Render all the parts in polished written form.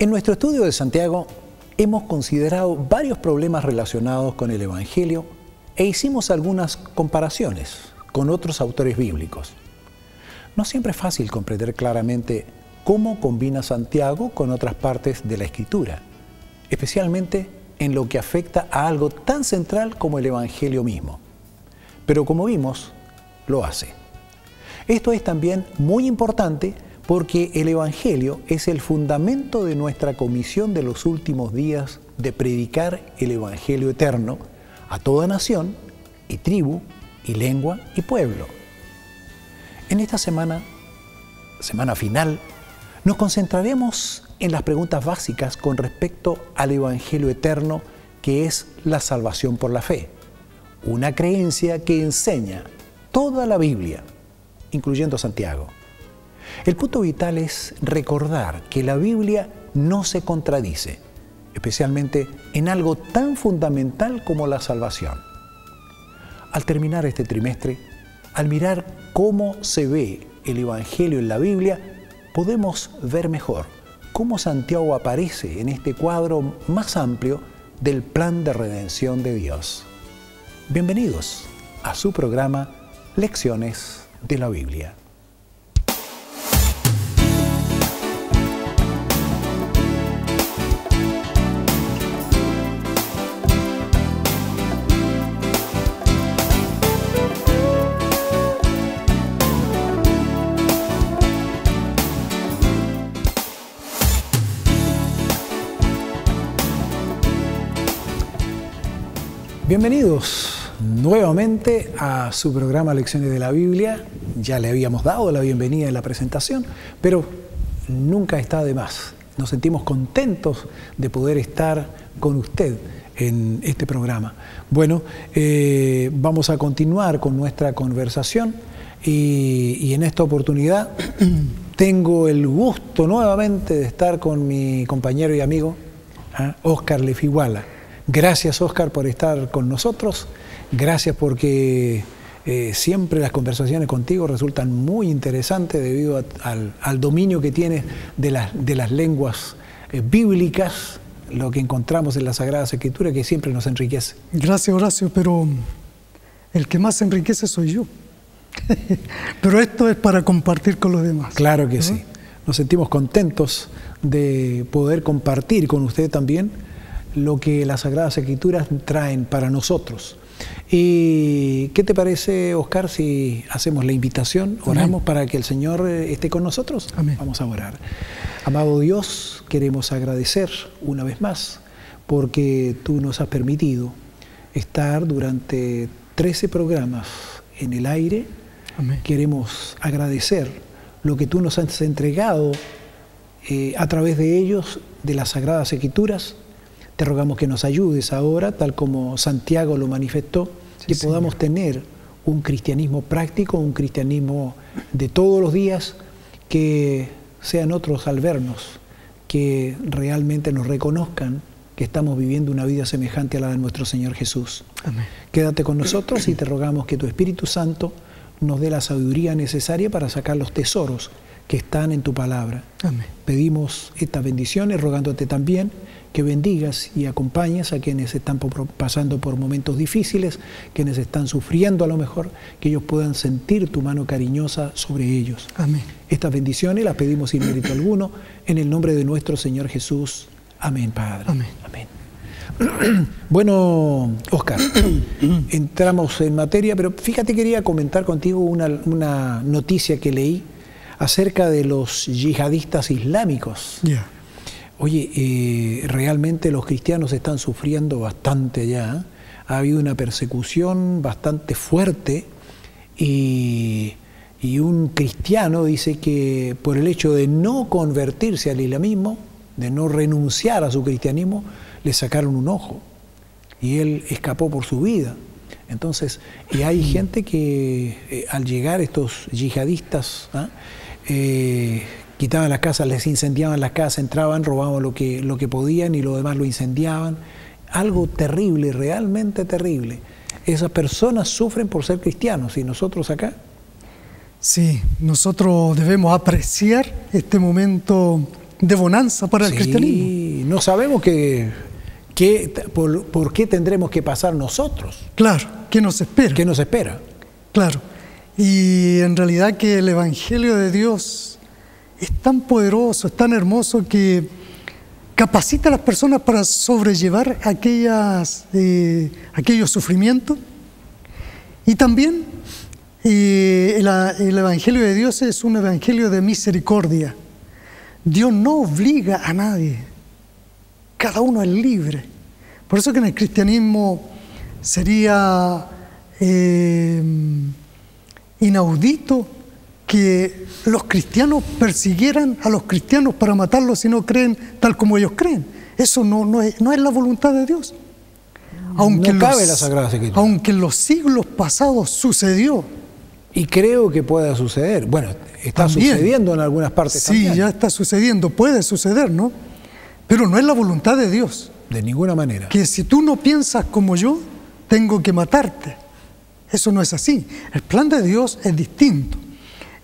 En nuestro estudio de Santiago hemos considerado varios problemas relacionados con el Evangelio e hicimos algunas comparaciones con otros autores bíblicos. No siempre es fácil comprender claramente cómo combina Santiago con otras partes de la Escritura, especialmente en lo que afecta a algo tan central como el Evangelio mismo. Pero como vimos, lo hace. Esto es también muy importante porque el Evangelio es el fundamento de nuestra comisión de los últimos días de predicar el Evangelio eterno a toda nación y tribu y lengua y pueblo. En esta semana final, nos concentraremos en las preguntas básicas con respecto al Evangelio eterno, que es la salvación por la fe, una creencia que enseña toda la Biblia, incluyendo Santiago. El punto vital es recordar que la Biblia no se contradice, especialmente en algo tan fundamental como la salvación. Al terminar este trimestre, al mirar cómo se ve el Evangelio en la Biblia, podemos ver mejor cómo Santiago aparece en este cuadro más amplio del plan de redención de Dios. Bienvenidos a su programa Lecciones de la Biblia. Bienvenidos nuevamente a su programa Lecciones de la Biblia. Ya le habíamos dado la bienvenida en la presentación, pero nunca está de más. Nos sentimos contentos de poder estar con usted en este programa. Bueno, vamos a continuar con nuestra conversación y en esta oportunidad tengo el gusto nuevamente de estar con mi compañero y amigo, Óscar Lefiguala. Gracias, Óscar, por estar con nosotros. Gracias porque siempre las conversaciones contigo resultan muy interesantes debido al dominio que tienes de las lenguas bíblicas, lo que encontramos en las Sagradas Escrituras, que siempre nos enriquece. Gracias, Horacio, pero el que más se enriquece soy yo. Pero esto es para compartir con los demás. Claro que sí. Nos sentimos contentos de poder compartir con usted también lo que las Sagradas Escrituras traen para nosotros. ¿Y qué te parece, Óscar, si hacemos la invitación, oramos para que el Señor esté con nosotros? Amén. Vamos a orar. Amado Dios, queremos agradecer una vez más porque tú nos has permitido estar durante 13 programas en el aire. Amén. Queremos agradecer lo que tú nos has entregado a través de ellos, de las Sagradas Escrituras. Te rogamos que nos ayudes ahora, tal como Santiago lo manifestó, que podamos tener un cristianismo práctico, un cristianismo de todos los días, que sean otros al vernos, que realmente nos reconozcan que estamos viviendo una vida semejante a la de nuestro Señor Jesús. Amén. Quédate con nosotros y te rogamos que tu Espíritu Santo nos dé la sabiduría necesaria para sacar los tesoros que están en tu palabra. Amén. Pedimos estas bendiciones rogándote también que bendigas y acompañes a quienes están pasando por momentos difíciles, quienes están sufriendo a lo mejor, que ellos puedan sentir tu mano cariñosa sobre ellos. Amén. Estas bendiciones las pedimos sin mérito alguno, en el nombre de nuestro Señor Jesús. Amén, Padre. Amén. Amén. Bueno, Óscar, entramos en materia, pero fíjate, quería comentar contigo una noticia que leí acerca de los yihadistas islámicos. Yeah. Oye, realmente los cristianos están sufriendo bastante allá. Ha habido una persecución bastante fuerte y un cristiano dice que por el hecho de no convertirse al islamismo, de no renunciar a su cristianismo, le sacaron un ojo y él escapó por su vida. Entonces, y hay gente que al llegar estos yihadistas, quitaban las casas, les incendiaban las casas, entraban, robaban lo que podían y lo demás lo incendiaban. Algo terrible, realmente terrible. Esas personas sufren por ser cristianos y nosotros acá. Sí, nosotros debemos apreciar este momento de bonanza para el cristianismo. Sí, no sabemos por qué tendremos que pasar nosotros. Claro, ¿qué nos espera? ¿Qué nos espera? Claro, y en realidad que el Evangelio de Dios es tan poderoso, es tan hermoso que capacita a las personas para sobrellevar aquellos sufrimientos. Y también el Evangelio de Dios es un Evangelio de misericordia. Dios no obliga a nadie, cada uno es libre. Por eso que en el cristianismo sería inaudito que los cristianos persiguieran a los cristianos para matarlos si no creen tal como ellos creen. Eso no es la voluntad de Dios. Aunque no cabe la Sagrada Escritura. Aunque en los siglos pasados sucedió. Y creo que pueda suceder. Bueno, está también sucediendo en algunas partes también. Sí, ya está sucediendo, puede suceder, ¿no? Pero no es la voluntad de Dios. De ninguna manera. Que si tú no piensas como yo, tengo que matarte. Eso no es así. El plan de Dios es distinto.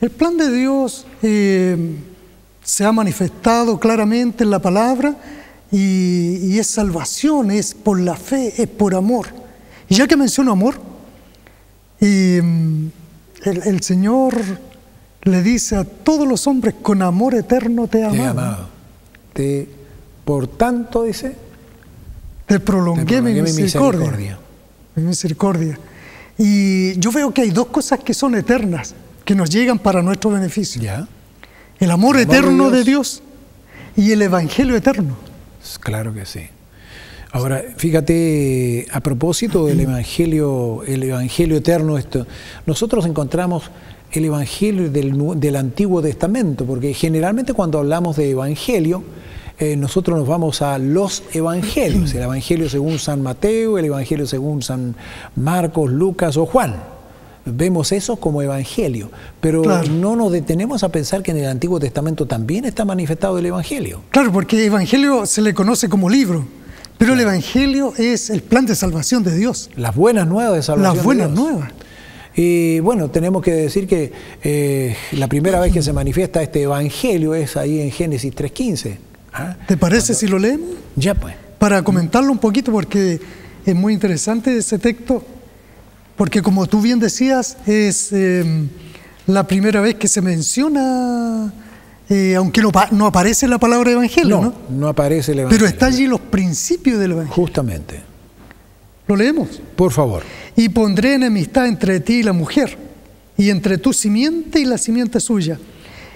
El plan de Dios se ha manifestado claramente en la palabra y es salvación, es por la fe, es por amor. Y ya que menciono amor, el Señor le dice a todos los hombres, con amor eterno te he amado. Te he amado. Por tanto, dice, te prolongué mi misericordia. Mi misericordia. Y yo veo que hay dos cosas que son eternas, que nos llegan para nuestro beneficio. ¿Ya? El amor eterno de Dios y el Evangelio eterno. Claro que sí. Ahora, fíjate, a propósito del Evangelio, el Evangelio eterno, nosotros encontramos el Evangelio del Antiguo Testamento, porque generalmente cuando hablamos de Evangelio, nosotros nos vamos a los Evangelios, el Evangelio según San Mateo, el Evangelio según San Marcos, Lucas o Juan. Vemos eso como Evangelio, pero claro, no nos detenemos a pensar que en el Antiguo Testamento también está manifestado el Evangelio. Claro, porque Evangelio se le conoce como libro, pero el Evangelio es el plan de salvación de Dios. Las buenas nuevas de salvación. Las buenas nuevas. Y bueno, tenemos que decir que la primera vez que se manifiesta este Evangelio es ahí en Génesis 3:15. ¿Ah? ¿Te parece si lo leemos? Ya pues. Para comentarlo un poquito, porque es muy interesante ese texto, porque como tú bien decías, es la primera vez que se menciona, aunque no aparece la palabra evangelio, ¿no? No aparece el evangelio. Pero está allí los principios del evangelio. Justamente. ¿Lo leemos? Por favor. Y pondré enemistad entre ti y la mujer, y entre tu simiente y la simiente suya.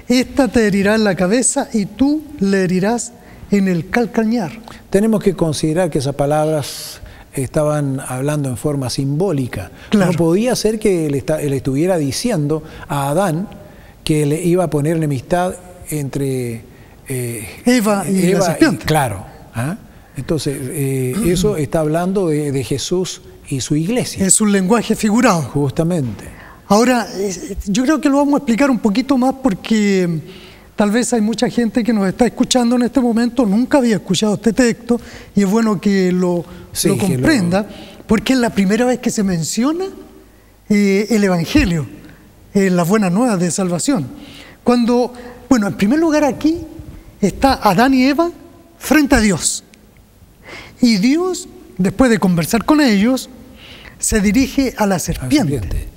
Esta te herirá en la cabeza y tú le herirás en el calcañar. Tenemos que considerar que esas palabras estaban hablando en forma simbólica. Claro. No podía ser que él estuviera diciendo a Adán que le iba a poner enemistad entre Eva y la serpiente. Claro. ¿Ah? Entonces, eso está hablando de Jesús y su iglesia. Es un lenguaje figurado. Justamente. Ahora, yo creo que lo vamos a explicar un poquito más porque tal vez hay mucha gente que nos está escuchando en este momento, nunca había escuchado este texto y es bueno que lo comprenda, porque es la primera vez que se menciona el Evangelio, las buenas nuevas de salvación. Bueno, en primer lugar aquí está Adán y Eva frente a Dios. Y Dios, después de conversar con ellos, se dirige a la serpiente.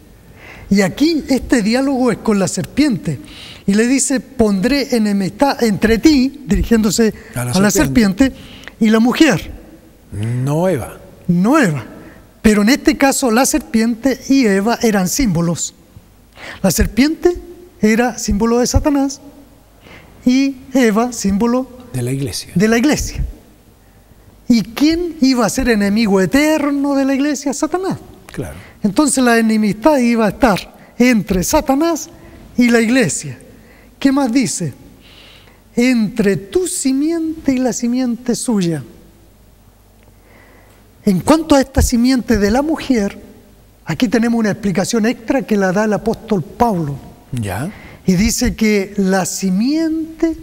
Y aquí este diálogo es con la serpiente. Y le dice, pondré enemistad entre ti, dirigiéndose a la serpiente, y la mujer. No Eva. No Eva. Pero en este caso la serpiente y Eva eran símbolos. La serpiente era símbolo de Satanás y Eva símbolo de la iglesia. De la iglesia. ¿Y quién iba a ser enemigo eterno de la iglesia? Satanás. Claro. Entonces la enemistad iba a estar entre Satanás y la iglesia. ¿Qué más dice? Entre tu simiente y la simiente suya. En cuanto a esta simiente de la mujer, aquí tenemos una explicación extra que la da el apóstol Pablo. ¿Ya? Y dice que la simiente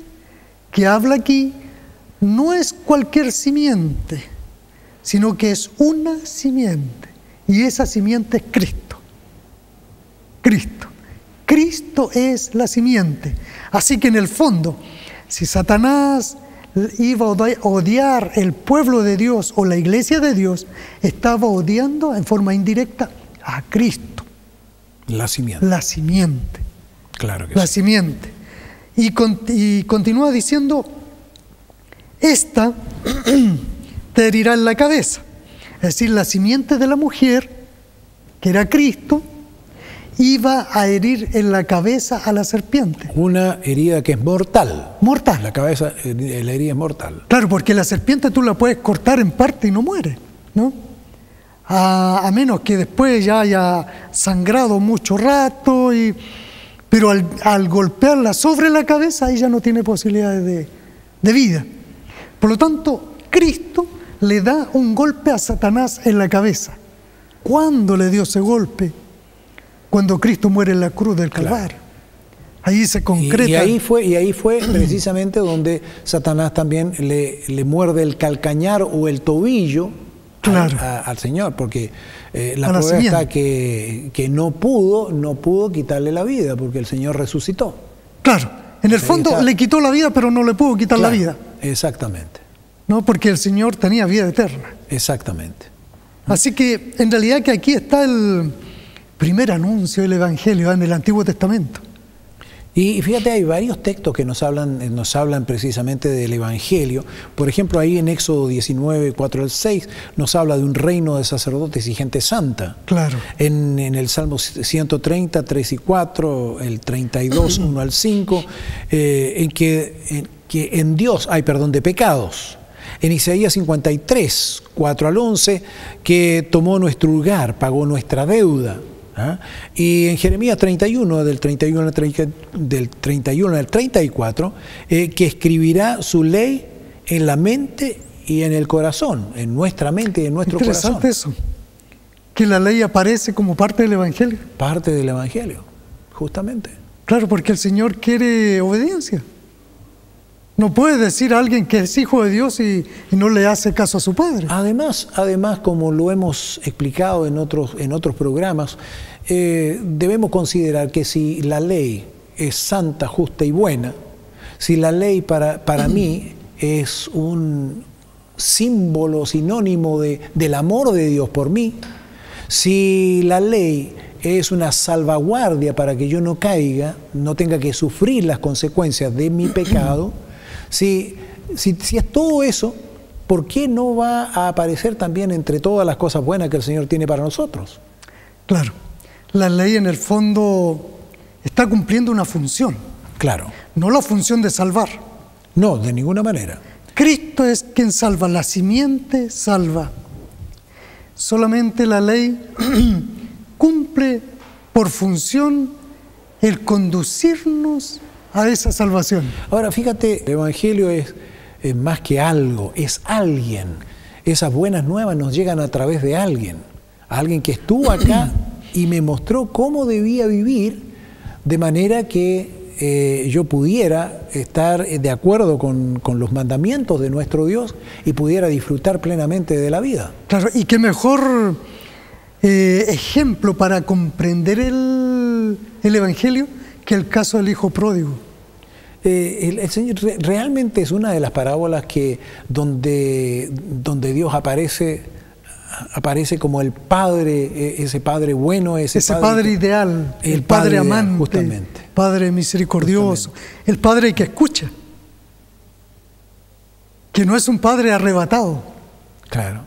que habla aquí no es cualquier simiente, sino que es una simiente. Y esa simiente es Cristo. Cristo. Cristo es la simiente. Así que en el fondo, Si Satanás iba a odiar el pueblo de Dios o la iglesia de Dios, estaba odiando en forma indirecta a Cristo. La simiente. La simiente. Claro que la sí. simiente. Y continúa diciendo, esta te herirá en la cabeza. Es decir, la simiente de la mujer, que era Cristo, iba a herir en la cabeza a la serpiente. Una herida que es mortal. Mortal. La cabeza, la herida es mortal. Claro, porque la serpiente tú la puedes cortar en parte y no muere, ¿no? A menos que después ya haya sangrado mucho rato, pero al golpearla sobre la cabeza, ella no tiene posibilidades de vida. Por lo tanto, Cristo le da un golpe a Satanás en la cabeza. ¿Cuándo le dio ese golpe? Cuando Cristo muere en la cruz del Calvario. Ahí se concreta. Y ahí fue precisamente donde Satanás también le muerde el calcañar o el tobillo al Señor, porque la prueba está que no pudo quitarle la vida, porque el Señor resucitó. Claro, en el fondo le quitó la vida, pero no le pudo quitar la vida. Exactamente. No, porque el Señor tenía vida eterna. Exactamente. Así que en realidad que aquí está el primer anuncio del Evangelio en el Antiguo Testamento. Y fíjate, hay varios textos que nos hablan precisamente del Evangelio. Por ejemplo, ahí en Éxodo 19, 4 al 6, nos habla de un reino de sacerdotes y gente santa. Claro. En el Salmo 130, 3 y 4, el 32, 1 al 5, en que en Dios hay perdón de pecados. En Isaías 53, 4 al 11, que tomó nuestro lugar, pagó nuestra deuda. ¿Ah? Y en Jeremías 31, del 31 al 34, que escribirá su ley en la mente y en el corazón, en nuestra mente y en nuestro corazón. Interesante eso, que la ley aparece como parte del Evangelio. Parte del Evangelio, justamente. Claro, porque el Señor quiere obediencia. No puede decir a alguien que es hijo de Dios y no le hace caso a su padre. Además, como lo hemos explicado en otros programas, debemos considerar que si la ley es santa, justa y buena, si la ley para mí es un símbolo, sinónimo del amor de Dios por mí, si la ley es una salvaguardia para que yo no caiga, no tenga que sufrir las consecuencias de mi pecado, si es todo eso, ¿por qué no va a aparecer también entre todas las cosas buenas que el Señor tiene para nosotros? Claro, la ley en el fondo está cumpliendo una función. Claro. No la función de salvar. No, de ninguna manera. Cristo es quien salva, la simiente salva. Solamente la ley cumple por función el conducirnos a esa salvación. Ahora, fíjate, el Evangelio es más que algo, es alguien. Esas buenas nuevas nos llegan a través de alguien que estuvo acá y me mostró cómo debía vivir de manera que yo pudiera estar de acuerdo con los mandamientos de nuestro Dios y pudiera disfrutar plenamente de la vida. Claro, y qué mejor ejemplo para comprender el Evangelio que el caso del hijo pródigo. El Señor realmente es una de las parábolas donde Dios aparece como el Padre, ese Padre bueno, ese padre ideal, el Padre amante, justamente. Padre misericordioso, justamente. El Padre que escucha, que no es un Padre arrebatado. Claro.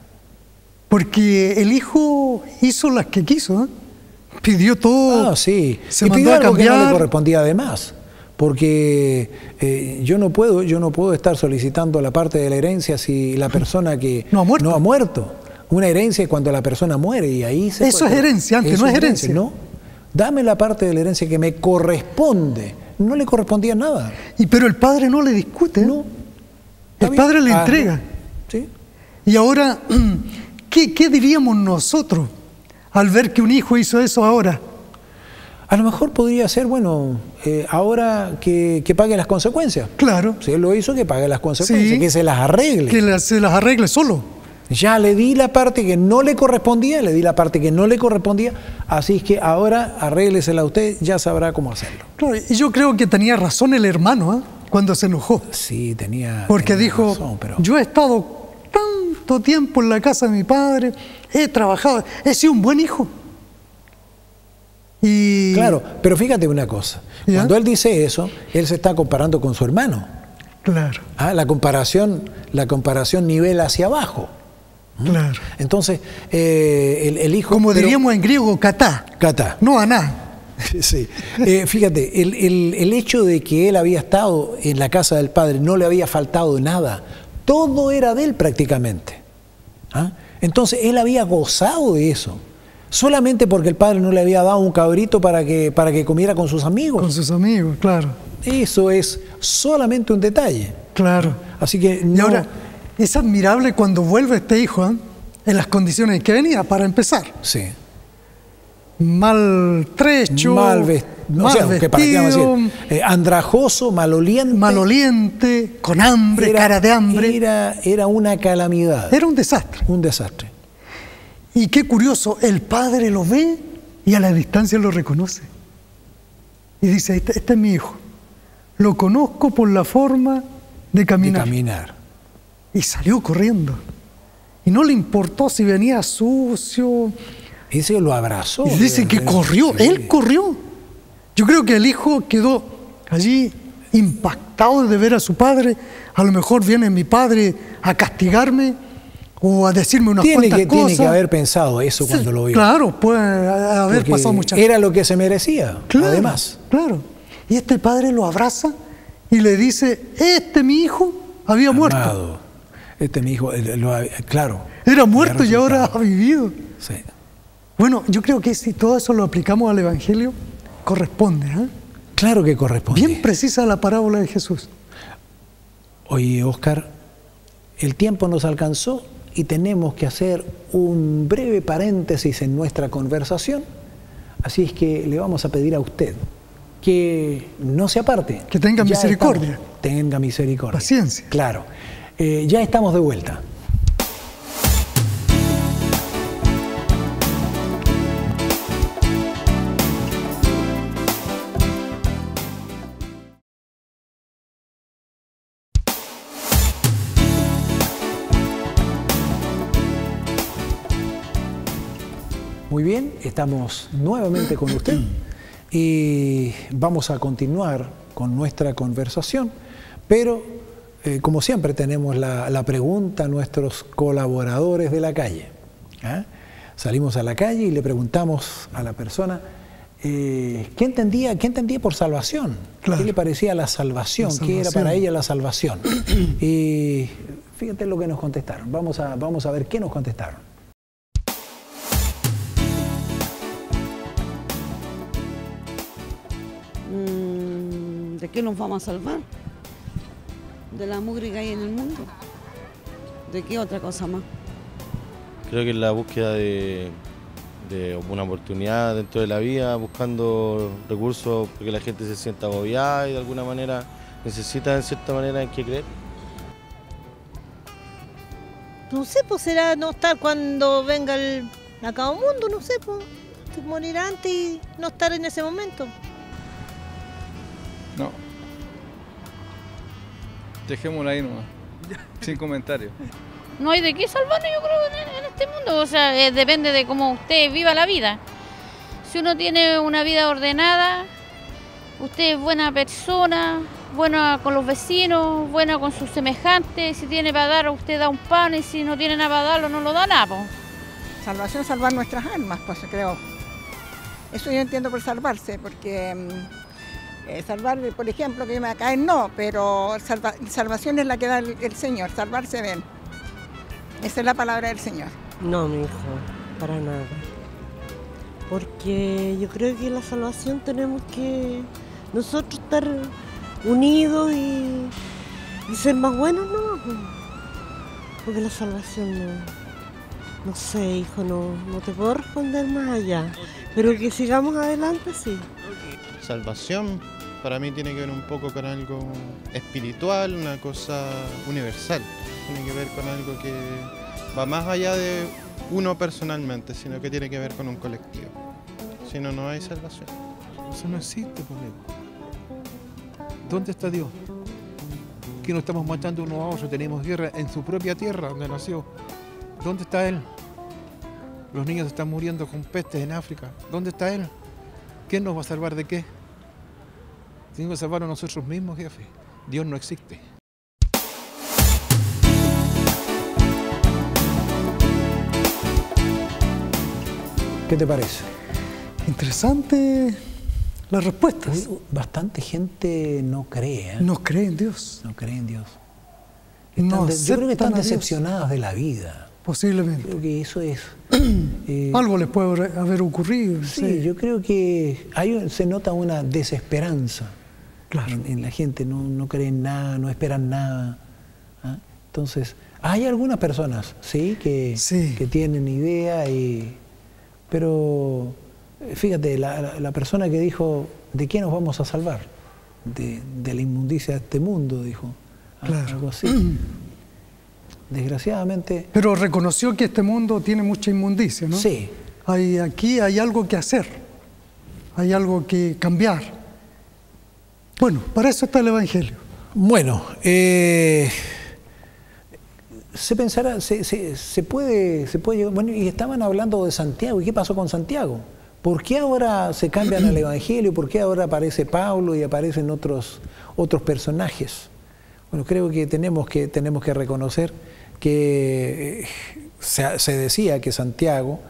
Porque el Hijo hizo las que quiso, ¿eh? Pidió todo. Sí. Se y mandó pidió a algo cambiar. Que no le correspondía además. Porque yo no puedo estar solicitando la parte de la herencia si la persona que no ha muerto. Una herencia es cuando la persona muere y ahí se... Eso es herencia, antes no es herencia. ¿No? Dame la parte de la herencia que me corresponde. No le correspondía nada. Pero el padre no le discute. No. El padre le entrega. ¿Sí? Y ahora, ¿qué diríamos nosotros al ver que un hijo hizo eso ahora? A lo mejor podría ser, ahora que pague las consecuencias. Claro. Si él lo hizo, que pague las consecuencias, sí, que se las arregle. Que se las arregle solo. Ya le di la parte que no le correspondía, así que ahora arréglesela usted, ya sabrá cómo hacerlo. Claro, y yo creo que tenía razón el hermano, cuando se enojó. Sí, porque tenía dijo, razón, pero... yo he estado tanto tiempo en la casa de mi padre, he trabajado, he sido un buen hijo. Y... Claro, pero fíjate una cosa, ¿Ya? Cuando él dice eso, él se está comparando con su hermano. Claro. La comparación nivel hacia abajo. Claro. Entonces, el hijo... Como diríamos en griego, katá. Katá. No aná. Sí. Fíjate, el hecho de que él había estado en la casa del padre, no le había faltado nada, todo era de él prácticamente. Entonces, él había gozado de eso, solamente porque el padre no le había dado un cabrito para que comiera con sus amigos. Con sus amigos, claro. Eso es solamente un detalle. Claro. Así que no... Y ahora, es admirable cuando vuelve este hijo, en las condiciones en que venía, para empezar. Sí. Maltrecho, mal vestido, andrajoso, maloliente, con hambre, cara de hambre. Era una calamidad. Era un desastre. Un desastre. Y qué curioso, el padre lo ve y a la distancia lo reconoce. Y dice, este es mi hijo. Lo conozco por la forma de caminar. Y salió corriendo. Y no le importó si venía sucio. Ese lo abrazó. Y dice que corrió, él corrió. Yo creo que el hijo quedó allí impactado de ver a su padre. A lo mejor viene mi padre a castigarme o a decirme unas cuantas cosas. Tiene que haber pensado eso cuando lo vio. Claro, puede haber pasado muchas cosas. Era lo que se merecía, claro, además. Claro. Y este padre lo abraza y le dice, mi hijo había muerto. Mi hijo, claro. Era muerto y ahora ha vivido. Sí. Bueno, yo creo que si todo eso lo aplicamos al Evangelio, corresponde. Claro que corresponde. Bien precisa la parábola de Jesús. Oye, Oscar, el tiempo nos alcanzó y tenemos que hacer un breve paréntesis en nuestra conversación. Así es que le vamos a pedir a usted que no se aparte. Que tenga misericordia. Tenga misericordia. Paciencia. Claro. Ya estamos de vuelta. Muy bien, estamos nuevamente con usted y vamos a continuar con nuestra conversación, pero como siempre tenemos la pregunta a nuestros colaboradores de la calle. Salimos a la calle y le preguntamos a la persona ¿qué entendía por salvación? Claro. ¿Qué le parecía la salvación? ¿Qué era para ella la salvación? Y fíjate lo que nos contestaron. Vamos a ver qué nos contestaron. ¿De qué nos vamos a salvar? ¿De la mugre que hay en el mundo? ¿De qué otra cosa más? Creo que es la búsqueda de una oportunidad dentro de la vida, buscando recursos porque la gente se sienta agobiada y de alguna manera necesita en cierta manera en qué creer. No sé, pues será no estar cuando venga el acabamundo, no sé, pues morir antes y no estar en ese momento. No. Dejémosla ahí nomás, sin comentarios. No hay de qué salvarnos, yo creo, en este mundo. O sea, depende de cómo usted viva la vida. Si uno tiene una vida ordenada, usted es buena persona, buena con los vecinos, buena con sus semejantes. Si tiene para dar, usted da un pan, y si no tiene nada para darlo, no lo da nada, po. Salvación, salvar nuestras almas, pues creo. Eso yo entiendo por salvarse, porque salvar, por ejemplo, que me caen no, pero salvación es la que da el Señor, salvarse de Él. Esa es la palabra del Señor. No, mi hijo, para nada. Porque yo creo que la salvación tenemos que nosotros estar unidos y ser más buenos, ¿no? Porque la salvación no sé, hijo, no te puedo responder más allá. Pero que sigamos adelante, sí. Salvación para mí tiene que ver un poco con algo espiritual, una cosa universal. Tiene que ver con algo que va más allá de uno personalmente, sino que tiene que ver con un colectivo. Si no, no hay salvación. Eso no existe, Pablo. ¿Dónde está Dios? que nos estamos matando unos a otros, tenemos guerra en su propia tierra donde nació. ¿Dónde está Él? Los niños están muriendo con pestes en África. ¿Dónde está Él? ¿Quién nos va a salvar de qué? Tenemos que salvar a nosotros mismos, jefe. Dios no existe. ¿Qué te parece? Interesante las respuestas. Bastante gente no cree, ¿eh? No cree en Dios. No cree en Dios. Yo creo que están decepcionadas de la vida. Posiblemente. Creo que eso es... algo les puede haber ocurrido. Sí, yo creo que se nota una desesperanza, claro, en la gente. No creen nada, no esperan nada. ¿Ah? Entonces, hay algunas personas, sí, que tienen idea, pero fíjate, la persona que dijo, ¿de qué nos vamos a salvar? De la inmundicia de este mundo, dijo. Claro. Algo así. Desgraciadamente... Pero reconoció que este mundo tiene mucha inmundicia, ¿no? Sí. Aquí hay algo que hacer, hay algo que cambiar. Bueno, para eso está el Evangelio. Bueno, se pensará, se puede llegar... Bueno, y estaban hablando de Santiago, ¿y qué pasó con Santiago? ¿Por qué ahora se cambian al Evangelio? ¿Por qué ahora aparece Pablo y aparecen otros personajes? Bueno, creo que tenemos que reconocer que se decía que Santiago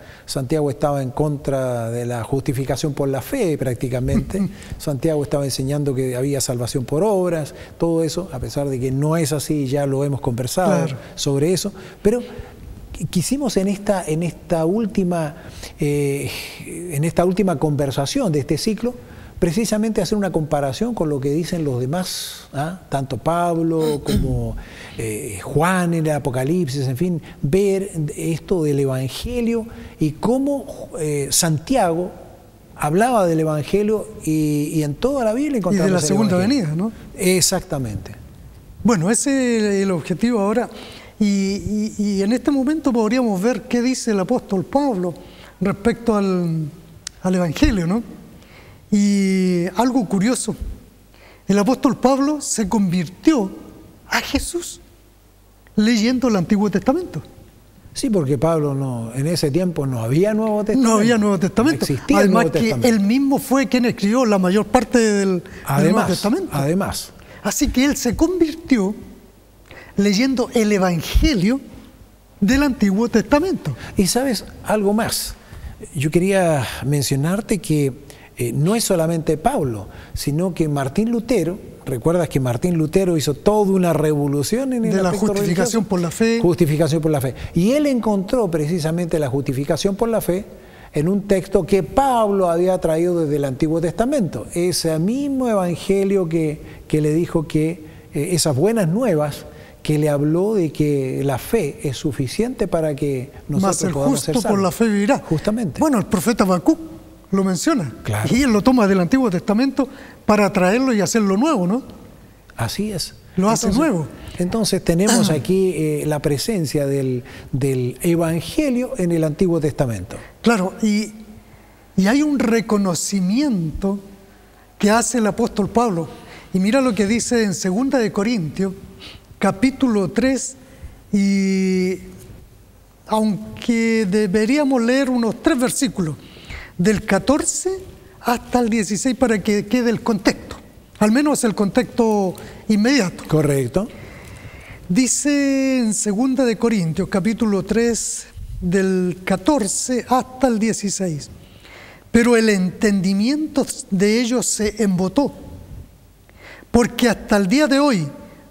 estaba en contra de la justificación por la fe prácticamente. Santiago estaba enseñando que había salvación por obras, todo eso, a pesar de que no es así, ya lo hemos conversado sobre eso, pero quisimos en esta última conversación de este ciclo precisamente hacer una comparación con lo que dicen los demás, tanto Pablo como Juan en el Apocalipsis, en fin, ver esto del Evangelio y cómo Santiago hablaba del Evangelio y en toda la Biblia encontramos y de la segunda venida, ¿no? Exactamente. Bueno, ese es el objetivo ahora. Y en este momento podríamos ver qué dice el apóstol Pablo respecto al Evangelio, ¿no? Y algo curioso, el apóstol Pablo se convirtió a Jesús leyendo el Antiguo Testamento. Sí, porque Pablo en ese tiempo no había Nuevo Testamento. No había Nuevo Testamento. No existía Además el Nuevo Testamento. Él mismo fue quien escribió la mayor parte del Nuevo Testamento. Además. Así que él se convirtió leyendo el Evangelio del Antiguo Testamento. Y sabes algo más, yo quería mencionarte que no es solamente Pablo, sino que Martín Lutero, recuerdas que Martín Lutero hizo toda una revolución en el de la aspecto justificación religioso? Por la fe. Justificación por la fe. Y él encontró precisamente la justificación por la fe en un texto que Pablo había traído desde el Antiguo Testamento. Ese mismo evangelio que le dijo que esas buenas nuevas, que le habló de que la fe es suficiente para que nosotros podamos ser salvos. Más el justo por la fe vivirá. Justamente. Bueno, el profeta Habacuc lo menciona. Claro. Y él lo toma del Antiguo Testamento para traerlo y hacerlo nuevo, ¿no? Así es. Lo hace nuevo. Entonces tenemos aquí la presencia del Evangelio en el Antiguo Testamento. Claro, y hay un reconocimiento que hace el apóstol Pablo. Y mira lo que dice en 2 de Corintios, capítulo 3, y aunque deberíamos leer unos 3 versículos, del 14 hasta el 16 para que quede el contexto, al menos el contexto inmediato. Correcto. Dice en 2 de Corintios, capítulo 3, del 14 hasta el 16, pero el entendimiento de ellos se embotó, porque hasta el día de hoy,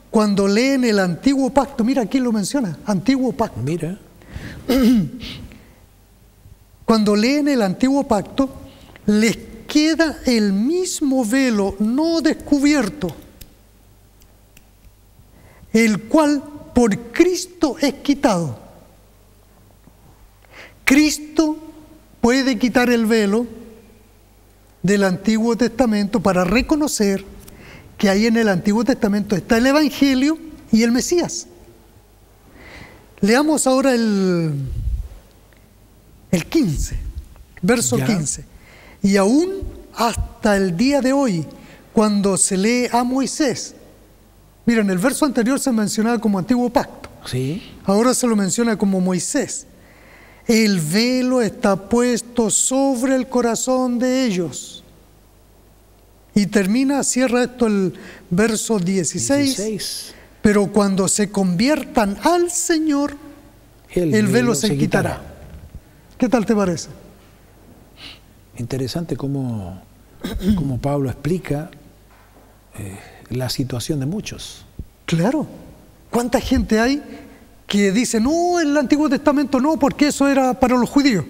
cuando leen el Antiguo Pacto, mira aquí lo menciona, Antiguo Pacto. Mira. Cuando leen el Antiguo Pacto, les queda el mismo velo no descubierto, el cual por Cristo es quitado. Cristo puede quitar el velo del Antiguo Testamento para reconocer que ahí en el Antiguo Testamento está el Evangelio y el Mesías. Leamos ahora el 15, verso 15. Y aún hasta el día de hoy, cuando se lee a Moisés, Mira, en el verso anterior se mencionaba como antiguo pacto. Sí. Ahora se lo menciona como Moisés. El velo está puesto sobre el corazón de ellos. Y cierra esto el verso 16. Pero cuando se conviertan al Señor, el velo se quitará. ¿Qué tal te parece? Interesante cómo Pablo explica la situación de muchos. Claro. ¿Cuánta gente hay que dice, no, el Antiguo Testamento no, porque eso era para los judíos?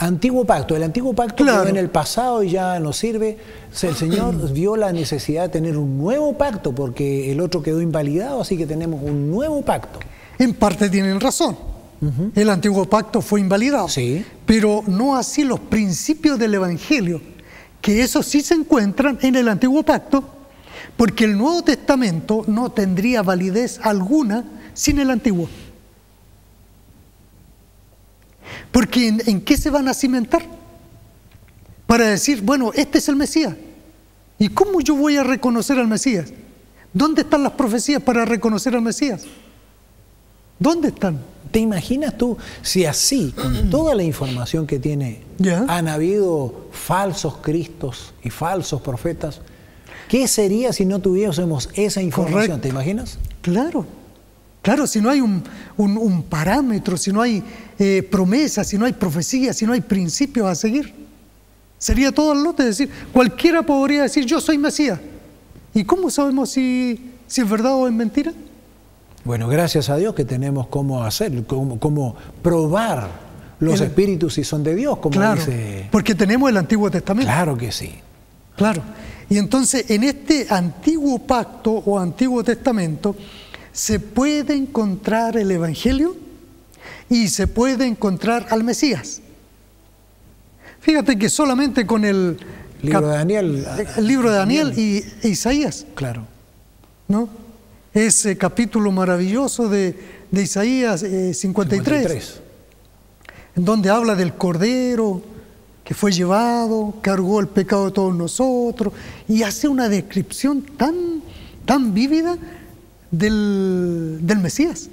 Antiguo pacto. El antiguo pacto claro. quedó en el pasado y ya no sirve. El Señor vio la necesidad de tener un nuevo pacto porque el otro quedó invalidado, así que tenemos un nuevo pacto. En parte tienen razón. El antiguo pacto fue invalidado. Sí. Pero no así los principios del Evangelio, que esos sí se encuentran en el antiguo pacto, porque el Nuevo Testamento no tendría validez alguna sin el antiguo. Porque ¿en qué se van a cimentar? Para decir, bueno, este es el Mesías. ¿Y cómo yo voy a reconocer al Mesías? ¿Dónde están las profecías para reconocer al Mesías? ¿Dónde están? ¿Te imaginas tú si así, con toda la información que tiene, han habido falsos cristos y falsos profetas? ¿Qué sería si no tuviésemos esa información? Correcto. ¿Te imaginas? Claro. Claro, si no hay un parámetro, si no hay promesas, si no hay profecías, si no hay principios a seguir. Sería todo el lote, es decir, cualquiera podría decir, yo soy Mesías. ¿Y cómo sabemos si es verdad o es mentira? Bueno, gracias a Dios que tenemos cómo hacer, cómo probar los espíritus si son de Dios, como claro, dice. Porque tenemos el Antiguo Testamento. Claro que sí. Claro. Y entonces, en este antiguo pacto o Antiguo Testamento, se puede encontrar el Evangelio y se puede encontrar al Mesías. Fíjate que solamente con el libro de Daniel, el libro de Daniel y Isaías. Claro. ¿No? Ese capítulo maravilloso de Isaías 53, en donde habla del Cordero que fue llevado, cargó el pecado de todos nosotros, y hace una descripción tan vívida del Mesías.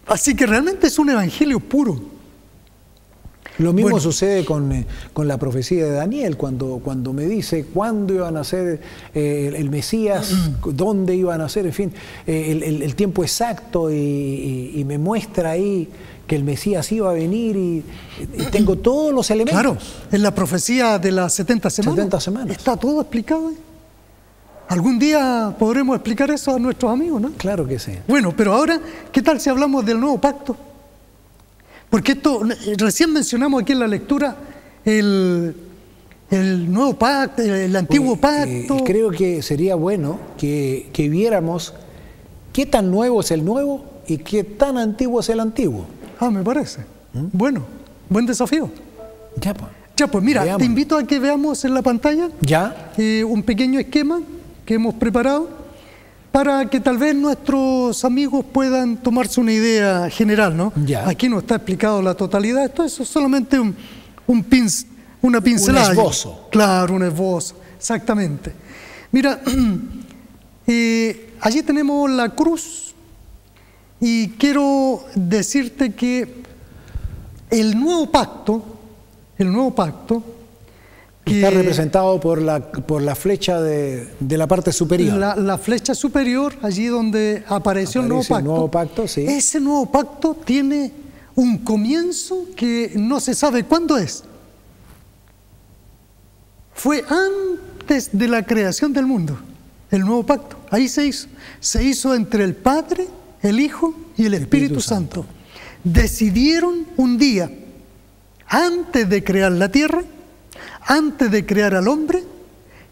Así que realmente es un evangelio puro. Lo mismo sucede con la profecía de Daniel, cuando me dice cuándo iba a nacer el Mesías, dónde iba a nacer, en fin, el tiempo exacto, y me muestra ahí que el Mesías iba a venir, y tengo todos los elementos. Claro, en la profecía de las 70 semanas. 70 semanas. Está todo explicado. Algún día podremos explicar eso a nuestros amigos, ¿no? Claro que sí. Bueno, pero ahora, ¿qué tal si hablamos del nuevo pacto? Porque esto, recién mencionamos aquí en la lectura el nuevo pacto, el antiguo pacto. Creo que sería bueno que viéramos qué tan nuevo es el nuevo y qué tan antiguo es el antiguo. Ah, me parece. Bueno, buen desafío. Ya, pues. Ya, pues mira, veamos. Te invito a que veamos en la pantalla un pequeño esquema que hemos preparado para que tal vez nuestros amigos puedan tomarse una idea general, ¿no? Ya. Aquí no está explicado la totalidad, esto es solamente una pincelada. Un esbozo. Claro, un esbozo, exactamente. Mira, allí tenemos la cruz, y quiero decirte que el nuevo pacto, está representado por la flecha de la parte superior. La flecha superior, allí donde apareció el nuevo pacto. Sí. Ese nuevo pacto tiene un comienzo que no se sabe cuándo es. Fue antes de la creación del mundo, el nuevo pacto. Ahí se hizo. Se hizo entre el Padre, el Hijo y el Espíritu Santo. Decidieron un día, antes de crear la tierra, antes de crear al hombre,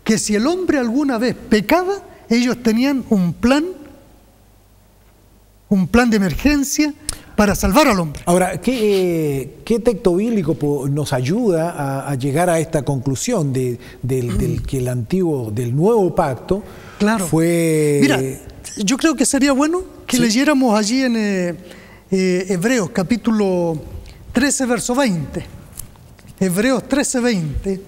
que si el hombre alguna vez pecaba, ellos tenían un plan de emergencia para salvar al hombre. Ahora, ¿qué texto bíblico nos ayuda a llegar a esta conclusión del que del nuevo pacto fue... Mira, yo creo que sería bueno que leyéramos allí en Hebreos capítulo 13, verso 20. Hebreos 13, 20.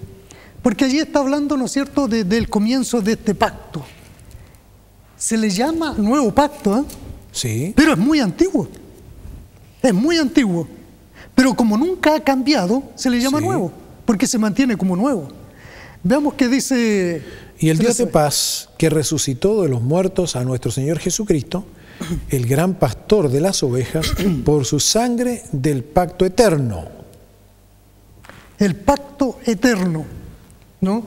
Porque allí está hablando, ¿no es cierto?, del comienzo de este pacto. se le llama Nuevo Pacto, ¿eh? Sí. Pero es muy antiguo. Es muy antiguo. Pero como nunca ha cambiado, se le llama nuevo, porque se mantiene como nuevo. Veamos qué dice... Y el Dios de paz, que resucitó de los muertos a nuestro Señor Jesucristo, el gran pastor de las ovejas, por su sangre del pacto eterno. El pacto eterno, ¿no?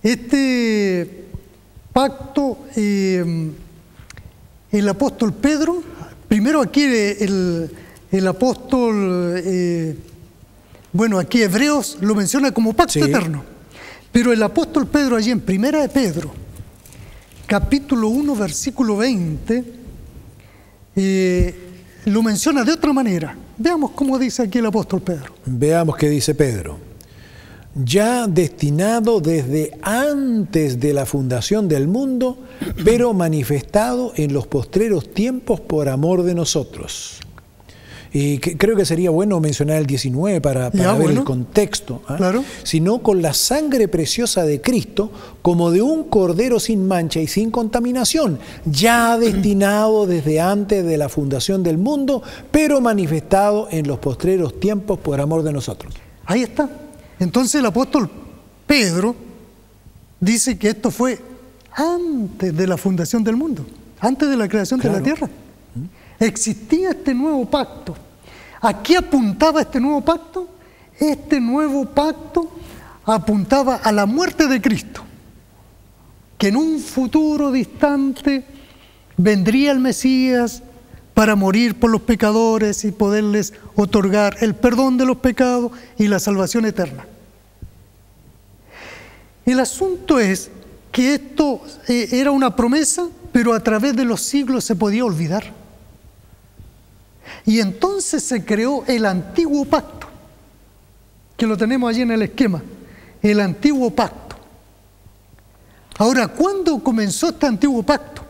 Este pacto, el apóstol Pedro, primero aquí el apóstol, bueno, aquí Hebreos lo menciona como pacto eterno, pero el apóstol Pedro allí en Primera de Pedro, capítulo 1, versículo 20, lo menciona de otra manera. Veamos cómo dice aquí el apóstol Pedro. Veamos qué dice Pedro. Ya destinado desde antes de la fundación del mundo, pero manifestado en los postreros tiempos por amor de nosotros. Y creo que sería bueno mencionar el 19 para ver el contexto. ¿Eh? Claro. Sino con la sangre preciosa de Cristo, como de un cordero sin mancha y sin contaminación, ya destinado desde antes de la fundación del mundo, pero manifestado en los postreros tiempos por amor de nosotros. Ahí está. Entonces el apóstol Pedro dice que esto fue antes de la fundación del mundo, antes de la creación de la tierra. Existía este nuevo pacto. ¿A qué apuntaba este nuevo pacto? Este nuevo pacto apuntaba a la muerte de Cristo, que en un futuro distante vendría el Mesías para morir por los pecadores y poderles otorgar el perdón de los pecados y la salvación eterna. El asunto es que esto era una promesa, pero a través de los siglos se podía olvidar. Y entonces se creó el antiguo pacto, que lo tenemos allí en el esquema, el antiguo pacto. Ahora, ¿cuándo comenzó este antiguo pacto?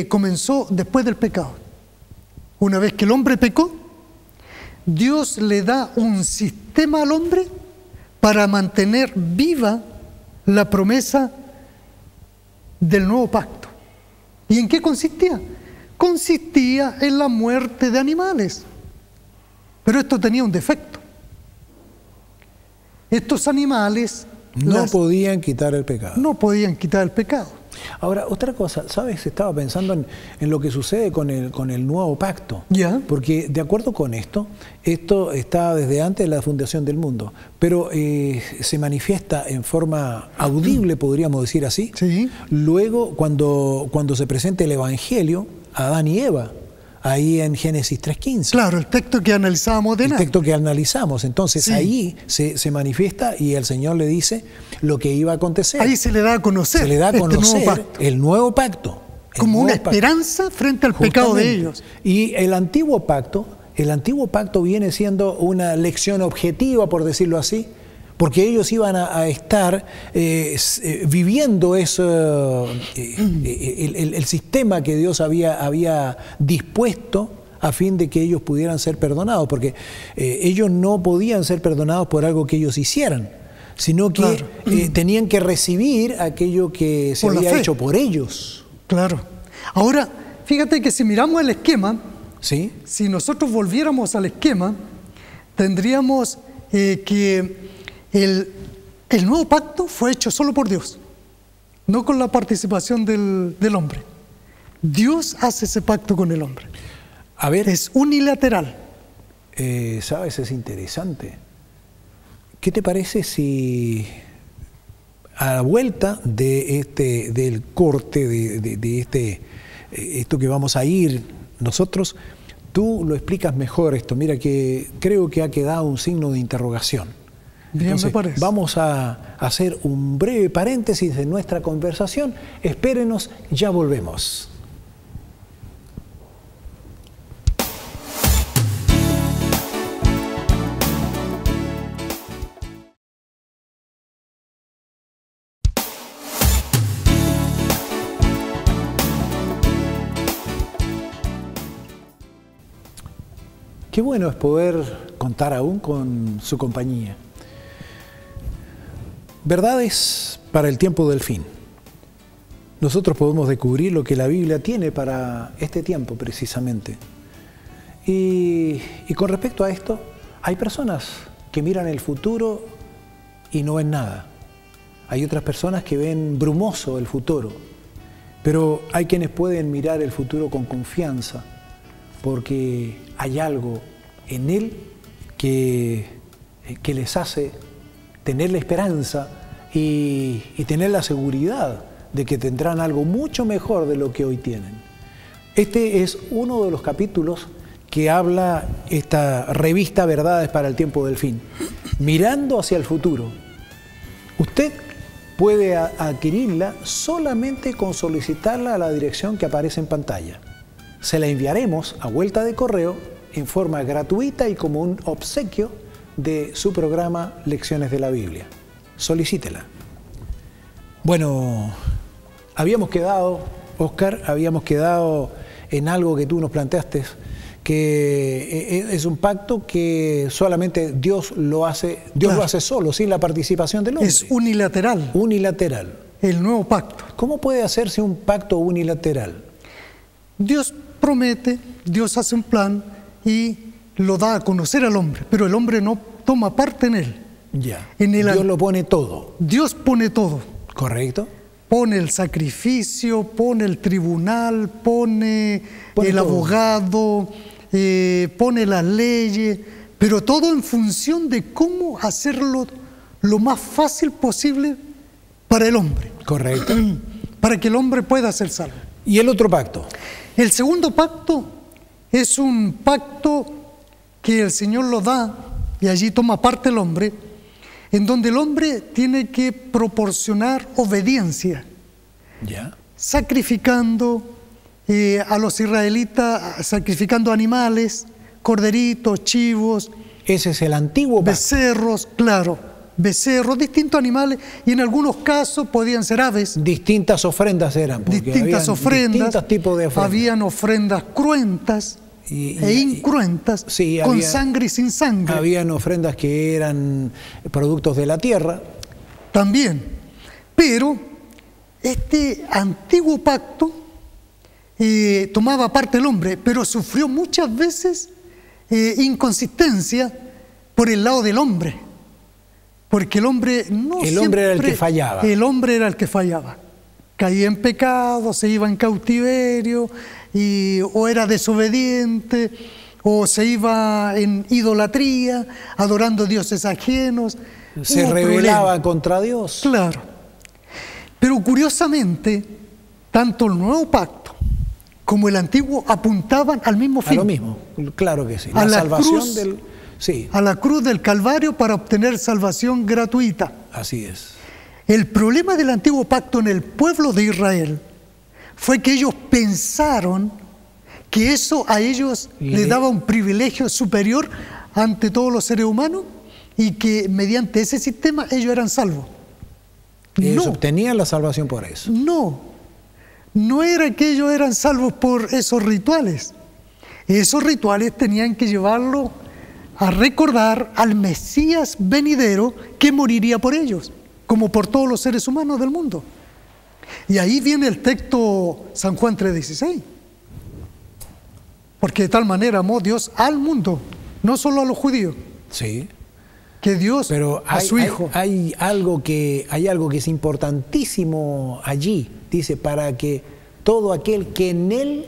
Comenzó después del pecado. Una vez que el hombre pecó, Dios le da un sistema al hombre para mantener viva la promesa del nuevo pacto. ¿Y en qué consistía? Consistía en la muerte de animales. Pero esto tenía un defecto. Estos animales no podían quitar el pecado. No podían quitar el pecado. Ahora, otra cosa, ¿sabes? Estaba pensando en lo que sucede con el nuevo pacto. ¿Ya? Porque de acuerdo con esto está desde antes de la fundación del mundo, pero se manifiesta en forma audible, podríamos decir así. Sí. Luego, cuando se presenta el Evangelio a Adán y Eva, ahí en Génesis 3:15. Claro, el texto que analizábamos de El texto que analizamos. Entonces ahí se manifiesta y el Señor le dice lo que iba a acontecer. Ahí se le da a conocer, se le da a conocer el nuevo pacto. Como una esperanza frente al pecado de ellos. Y el antiguo pacto viene siendo una lección objetiva, por decirlo así, porque ellos iban a estar viviendo eso, el sistema que Dios había dispuesto a fin de que ellos pudieran ser perdonados, porque ellos no podían ser perdonados por algo que ellos hicieran, sino que tenían que recibir aquello que se había hecho por ellos. Claro. Ahora, fíjate que si miramos el esquema, ¿sí? Si nosotros volviéramos al esquema, tendríamos que el nuevo pacto fue hecho solo por Dios, no con la participación del hombre. Dios hace ese pacto con el hombre. A ver, es unilateral. ¿Sabes? Es interesante. ¿Qué te parece si a la vuelta de del corte de esto que vamos a ir nosotros, tú lo explicas mejor esto? Mira que creo que ha quedado un signo de interrogación. Bien, entonces, me parece. Vamos a hacer un breve paréntesis de nuestra conversación. Espérenos, ya volvemos. Qué bueno es poder contar aún con su compañía. Verdades para el tiempo del fin. nosotros podemos descubrir lo que la Biblia tiene para este tiempo precisamente. Y con respecto a esto, hay personas que miran el futuro y no ven nada. Hay otras personas que ven brumoso el futuro, pero hay quienes pueden mirar el futuro con confianza porque hay algo en él que les hace tener la esperanza y tener la seguridad de que tendrán algo mucho mejor de lo que hoy tienen. Este es uno de los capítulos que habla esta revista Verdades para el Tiempo del Fin, mirando hacia el futuro. Usted puede adquirirla solamente con solicitarla a la dirección que aparece en pantalla. Se la enviaremos a vuelta de correo en forma gratuita y como un obsequio de su programa Lecciones de la Biblia. Solicítela. Bueno, Oscar, habíamos quedado en algo que tú nos planteaste, que es un pacto que solamente Dios lo hace solo, sin la participación del hombre. Es unilateral. Unilateral. El nuevo pacto. ¿Cómo puede hacerse un pacto unilateral? Dios promete, Dios hace un plan y lo da a conocer al hombre, pero el hombre no toma parte en él. Ya. Dios lo pone todo. Dios pone todo. Correcto. Pone el sacrificio, pone el tribunal, pone el todo. Abogado, pone las leyes, pero todo en función de cómo hacerlo lo más fácil posible para el hombre. Correcto. Para que el hombre pueda ser salvo. ¿Y el otro pacto? El segundo pacto es un pacto que el Señor lo da, y allí toma parte el hombre, en donde el hombre tiene que proporcionar obediencia, ¿ya? Sacrificando a los israelitas, sacrificando animales, corderitos, chivos. Ese es el antiguo pacto. Becerros, claro, becerros, distintos animales, y en algunos casos podían ser aves. Distintas ofrendas eran. Distintas ofrendas. Distintos tipos de ofrendas. Habían ofrendas cruentas e incruentas, sí, con sangre y sin sangre. Habían ofrendas que eran productos de la tierra. También. Pero este antiguo pacto tomaba parte el hombre, pero sufrió muchas veces inconsistencia por el lado del hombre. Porque el hombre no El hombre era el que fallaba. El hombre era el que fallaba. Caía en pecado, se iba en cautiverio, o era desobediente, o se iba en idolatría, adorando dioses ajenos. Se rebelaba contra Dios. Claro. Pero curiosamente, tanto el nuevo pacto como el antiguo apuntaban al mismo fin. A lo mismo, claro que sí. La salvación cruz, del... Sí. A la cruz del Calvario para obtener salvación gratuita. Así es. El problema del antiguo pacto en el pueblo de Israel fue que ellos pensaron que eso a ellos les daba un privilegio superior ante todos los seres humanos y que mediante ese sistema ellos eran salvos. Ellos obtenían la salvación por eso. No era que ellos eran salvos por esos rituales. Esos rituales tenían que llevarlo a recordar al Mesías venidero que moriría por ellos, como por todos los seres humanos del mundo. Y ahí viene el texto San Juan 3:16. Porque de tal manera amó Dios al mundo, no solo a los judíos. Sí. Que Dios a su Hijo. Hay algo que es importantísimo allí. Dice, para que todo aquel que en Él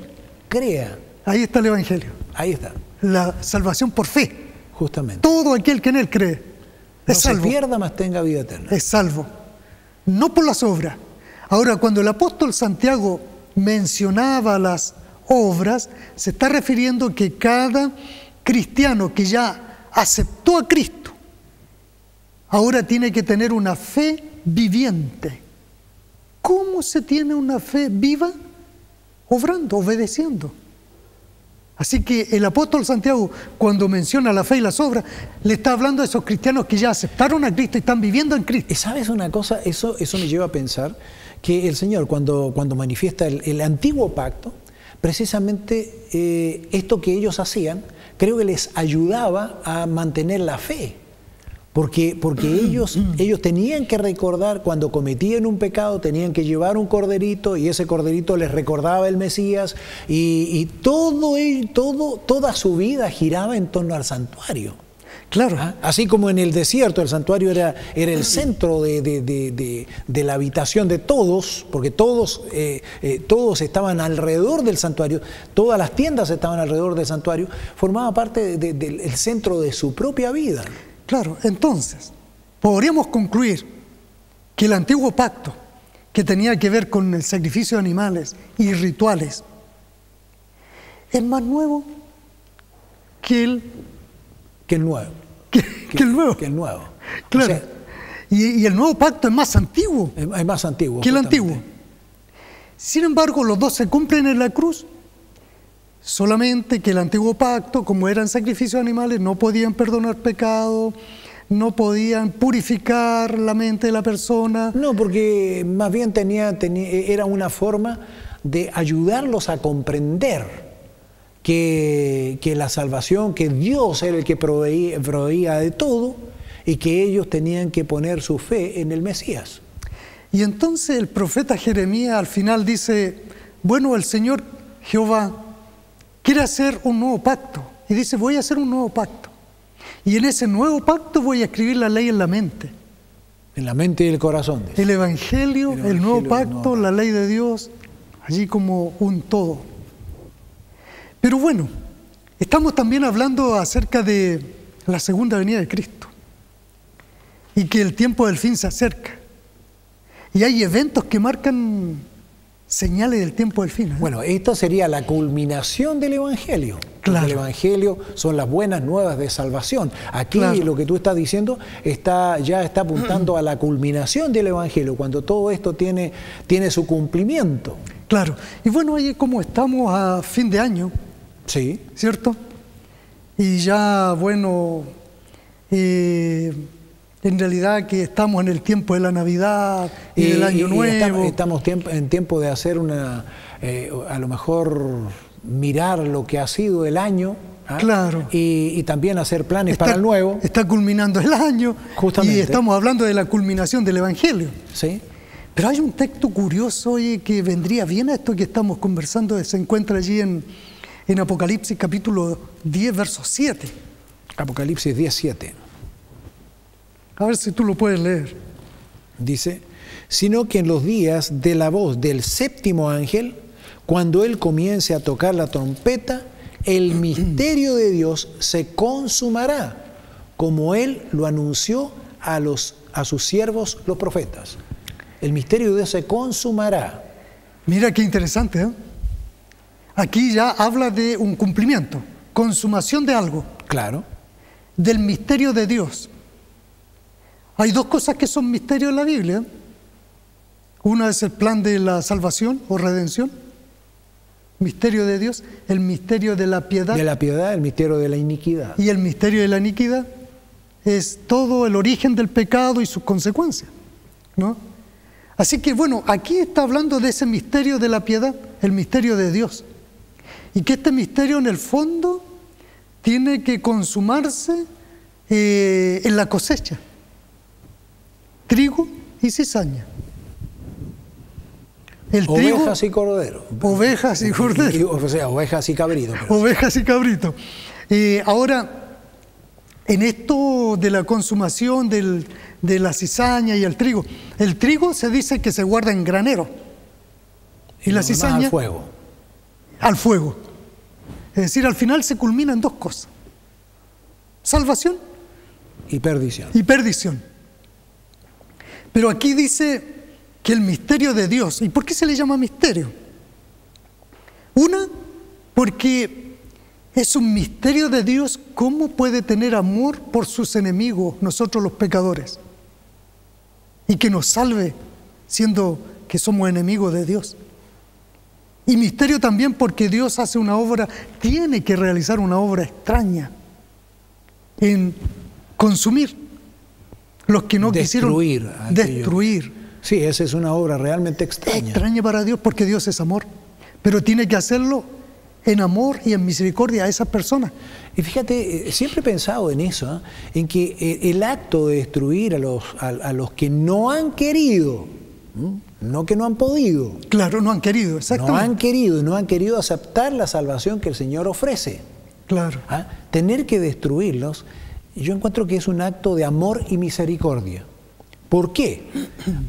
crea. Ahí está el Evangelio. Ahí está. La salvación por fe. Justamente. Todo aquel que en Él cree es salvo. No se pierda, mas tenga vida eterna. Es salvo. No por las obras. Ahora, cuando el apóstol Santiago mencionaba las obras, se está refiriendo que cada cristiano que ya aceptó a Cristo, ahora tiene que tener una fe viviente. ¿Cómo se tiene una fe viva? Obrando, obedeciendo. Así que el apóstol Santiago, cuando menciona la fe y las obras, le está hablando a esos cristianos que ya aceptaron a Cristo y están viviendo en Cristo. ¿Sabes una cosa? Eso me lleva a pensar que el Señor, cuando manifiesta el antiguo pacto, precisamente esto que ellos hacían, creo que les ayudaba a mantener la fe. Porque ellos tenían que recordar cuando cometían un pecado, tenían que llevar un corderito y ese corderito les recordaba el Mesías y toda su vida giraba en torno al santuario. Claro. Así como en el desierto el santuario era el centro de la habitación de todos, porque todos estaban alrededor del santuario, todas las tiendas estaban alrededor del santuario, formaba parte del centro de su propia vida. Claro, entonces, podríamos concluir que el antiguo pacto, que tenía que ver con el sacrificio de animales y rituales, es más nuevo que el nuevo. Que el nuevo. Que el nuevo. Claro. O sea, y el nuevo pacto es más antiguo. Es más antiguo. Que el antiguo. Sin embargo, los dos se cumplen en la cruz. Solamente que el antiguo pacto, como eran sacrificios animales, no podían perdonar pecado, no podían purificar la mente de la persona. No, porque más bien era una forma de ayudarlos a comprender que la salvación, que Dios era el que proveía de todo y que ellos tenían que poner su fe en el Mesías. Y entonces el profeta Jeremías al final dice, bueno, el Señor Jehová quiere hacer un nuevo pacto. Y dice, voy a hacer un nuevo pacto. Y en ese nuevo pacto voy a escribir la ley en la mente. En la mente y el corazón. El Evangelio, el nuevo pacto, la ley de Dios, allí como un todo. Pero bueno, estamos también hablando acerca de la segunda venida de Cristo. Y que el tiempo del fin se acerca. Y hay eventos que marcan señales del tiempo del fin. Bueno, esta sería la culminación del Evangelio. Claro. El Evangelio son las buenas nuevas de salvación. Aquí lo que tú estás diciendo ya está apuntando a la culminación del Evangelio, cuando todo esto tiene su cumplimiento. Claro. Y bueno, ahí como estamos a fin de año, sí, ¿cierto? Y ya, bueno, en realidad que estamos en el tiempo de la Navidad y del Año Nuevo. Estamos en tiempo de hacer a lo mejor mirar lo que ha sido el año. Claro. Y también hacer planes para el nuevo. Está culminando el año. Justamente. Y estamos hablando de la culminación del Evangelio. Sí. Pero hay un texto curioso que vendría bien a esto que estamos conversando, se encuentra allí en Apocalipsis capítulo 10, verso 7. Apocalipsis 10, 7. A ver si tú lo puedes leer. Dice, sino que en los días de la voz del séptimo ángel, cuando él comience a tocar la trompeta, el misterio de Dios se consumará, como él lo anunció a sus siervos los profetas. El misterio de Dios se consumará. Mira qué interesante, ¿eh? Aquí ya habla de un cumplimiento, consumación de algo. Claro. Del misterio de Dios. Hay dos cosas que son misterios en la Biblia. Una es el plan de la salvación o redención, misterio de Dios, el misterio de la piedad. De la piedad, el misterio de la iniquidad. Y el misterio de la iniquidad es todo el origen del pecado y sus consecuencias, ¿no? Así que bueno, aquí está hablando de ese misterio de la piedad, el misterio de Dios. Y que este misterio en el fondo tiene que consumarse en la cosecha. Trigo y cizaña. Ovejas y corderos. Ovejas y corderos. O sea, ovejas y cabritos. Ovejas y cabritos. Ahora, en esto de la consumación de la cizaña y el trigo se dice que se guarda en granero. Y la cizaña al fuego. Al fuego. Es decir, al final se culminan dos cosas. Salvación y perdición. Y perdición. Pero aquí dice que el misterio de Dios, ¿y por qué se le llama misterio? Una, porque es un misterio de Dios, cómo puede tener amor por sus enemigos, nosotros los pecadores, y que nos salve siendo que somos enemigos de Dios. Y misterio también porque Dios hace una obra, tiene que realizar una obra extraña en consumir los que no quisieron destruir. Sí, esa es una obra realmente extraña. Extraña para Dios porque Dios es amor, pero tiene que hacerlo en amor y en misericordia a esas personas. Y fíjate, siempre he pensado en eso, en que el acto de destruir a los que no han querido, no que no han podido. Claro, no han querido, exactamente. No han querido aceptar la salvación que el Señor ofrece. Claro. Tener que destruirlos, yo encuentro que es un acto de amor y misericordia. ¿Por qué?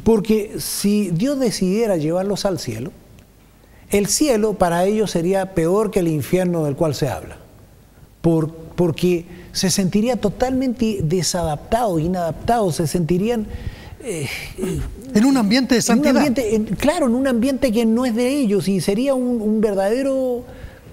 Porque si Dios decidiera llevarlos al cielo, el cielo para ellos sería peor que el infierno del cual se habla. Porque se sentiría totalmente desadaptados, inadaptados, se sentirían... en un ambiente de santidad. En un ambiente que no es de ellos, y sería un verdadero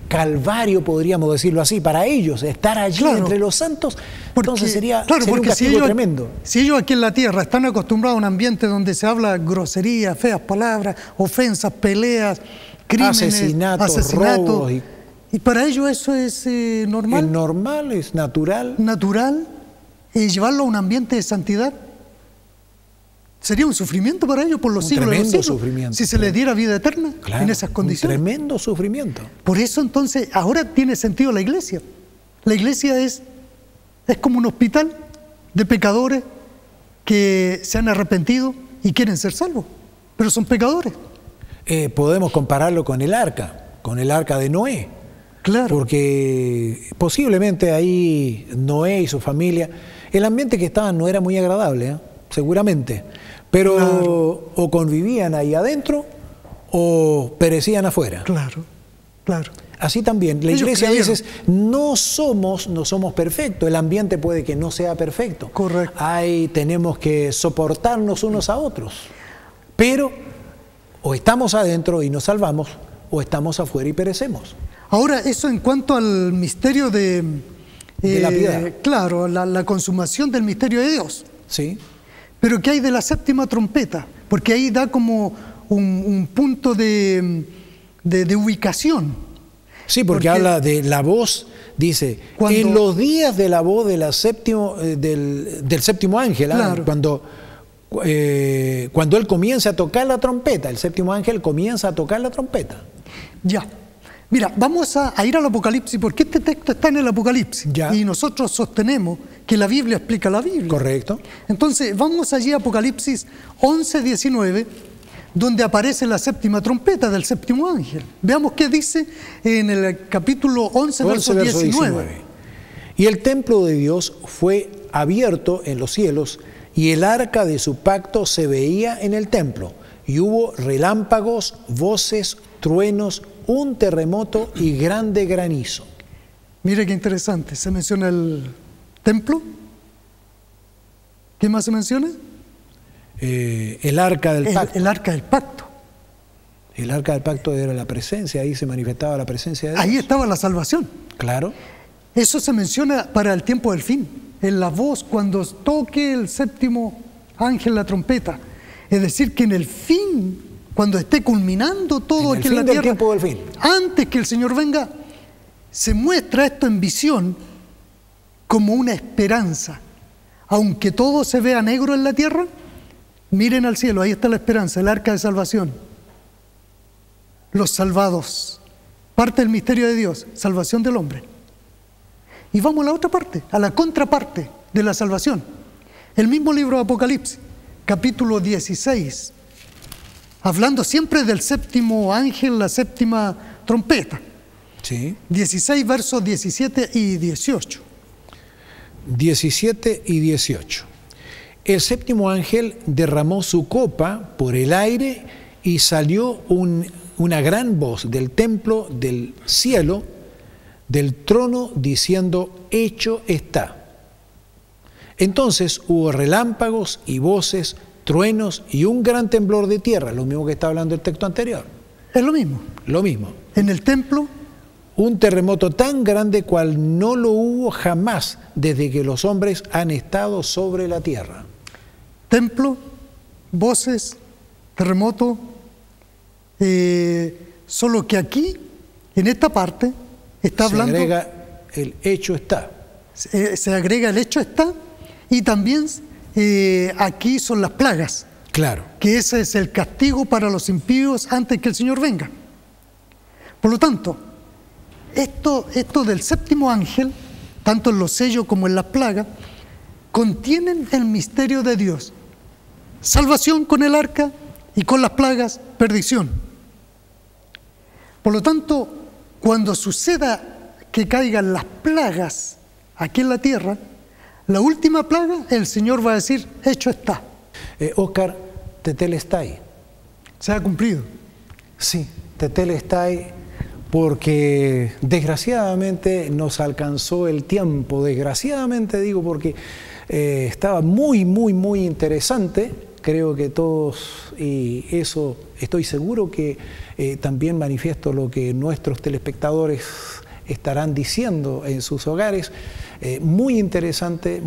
calvario, podríamos decirlo así, para ellos, estar allí entre los santos. Entonces sería un castigo tremendo. Si ellos aquí en la tierra están acostumbrados a un ambiente donde se habla groserías, feas palabras, ofensas, peleas, crímenes, asesinatos, robos, y para ellos eso es normal. Es normal, es natural. Natural, y llevarlo a un ambiente de santidad sería un sufrimiento para ellos por los siglos de los siglos. Sufrimiento. Si se les diera vida eterna en esas condiciones. Un tremendo sufrimiento. Por eso entonces ahora tiene sentido la iglesia. La iglesia es como un hospital de pecadores que se han arrepentido y quieren ser salvos, pero son pecadores. Podemos compararlo con el arca de Noé. Claro. Porque posiblemente ahí Noé y su familia, el ambiente que estaban no era muy agradable, seguramente, pero o convivían ahí adentro o perecían afuera. Claro, claro. Así también, la iglesia a veces no somos perfectos, el ambiente puede que no sea perfecto. Correcto. Tenemos que soportarnos unos a otros, pero o estamos adentro y nos salvamos, o estamos afuera y perecemos. Ahora, eso en cuanto al misterio de la piedad. Claro, la consumación del misterio de Dios. Sí. Pero ¿qué hay de la séptima trompeta? Porque ahí da como un punto de ubicación. Sí, porque habla de la voz, dice, en los días de la voz del séptimo ángel, claro. Cuando él comienza a tocar la trompeta, el séptimo ángel comienza a tocar la trompeta. Ya. Mira, vamos a ir al Apocalipsis, porque este texto está en el Apocalipsis. Ya. Y nosotros sostenemos que la Biblia explica la Biblia. Correcto. Entonces, vamos allí a Apocalipsis 11:19, donde aparece la séptima trompeta del séptimo ángel. Veamos qué dice en el capítulo 11, verso 19. Y el templo de Dios fue abierto en los cielos, y el arca de su pacto se veía en el templo. Y hubo relámpagos, voces, truenos, un terremoto y grande granizo. Mire qué interesante, se menciona el templo. ¿Qué más se menciona? El arca del pacto. El arca del pacto. El arca del pacto era la presencia, ahí se manifestaba la presencia de Dios. Ahí estaba la salvación. Claro. Eso se menciona para el tiempo del fin, en la voz cuando toque el séptimo ángel la trompeta. Es decir, que en el fin, cuando esté culminando todo aquí en la tierra, tiempo del fin, antes que el Señor venga, se muestra esto en visión como una esperanza. Aunque todo se vea negro en la tierra, miren al cielo, ahí está la esperanza, el arca de salvación. Los salvados, parte del misterio de Dios, salvación del hombre. Y vamos a la otra parte, a la contraparte de la salvación. El mismo libro de Apocalipsis, capítulo 16, hablando siempre del séptimo ángel, la séptima trompeta. Sí. 16 versos 17 y 18. 17 y 18. El séptimo ángel derramó su copa por el aire y salió una gran voz del templo del cielo, del trono, diciendo: hecho está. Entonces hubo relámpagos y voces, truenos y un gran temblor de tierra, lo mismo que está hablando el texto anterior. Es lo mismo. Lo mismo. En el templo, un terremoto tan grande cual no lo hubo jamás desde que los hombres han estado sobre la tierra. Templo, voces, terremoto, solo que aquí, en esta parte, está hablando... Se agrega el hecho está. Se agrega el hecho está, y también aquí son las plagas. Claro. Que ese es el castigo para los impíos antes que el Señor venga. Por lo tanto, esto del séptimo ángel, tanto en los sellos como en las plagas, contienen el misterio de Dios. Salvación con el arca y con las plagas, perdición. Por lo tanto, cuando suceda que caigan las plagas aquí en la tierra, la última plaga, el Señor va a decir, hecho está. Oscar, tetelestai. Se ha cumplido. Sí, tetelestai, porque desgraciadamente nos alcanzó el tiempo. Desgraciadamente digo porque estaba muy interesante. Creo que todos, y eso estoy seguro que también manifiesto lo que nuestros telespectadores estarán diciendo en sus hogares. Muy interesante,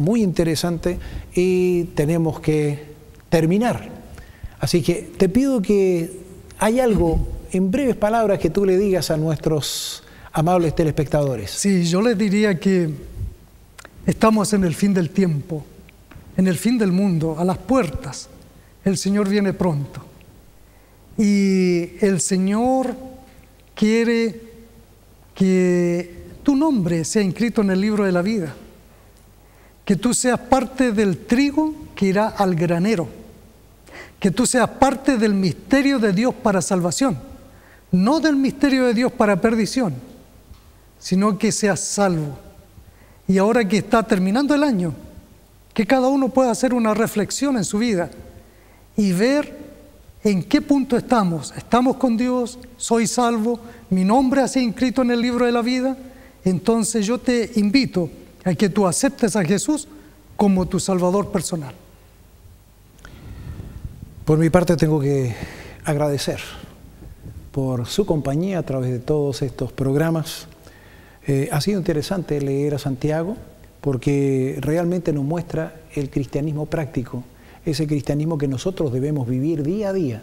y tenemos que terminar. Así que te pido que hay algo, en breves palabras, que tú le digas a nuestros amables telespectadores. Sí, yo les diría que estamos en el fin del tiempo, en el fin del mundo, a las puertas. El Señor viene pronto. Y el Señor quiere que tu nombre sea inscrito en el libro de la vida, que tú seas parte del trigo que irá al granero, que tú seas parte del misterio de Dios para salvación, no del misterio de Dios para perdición, sino que seas salvo. Y ahora que está terminando el año, que cada uno pueda hacer una reflexión en su vida y ver en qué punto estamos. ¿Estamos con Dios? ¿Soy salvo? ¿Mi nombre ha sido inscrito en el libro de la vida? Entonces yo te invito a que tú aceptes a Jesús como tu Salvador personal. Por mi parte tengo que agradecer por su compañía a través de todos estos programas. Ha sido interesante leer a Santiago porque realmente nos muestra el cristianismo práctico, ese cristianismo que nosotros debemos vivir día a día.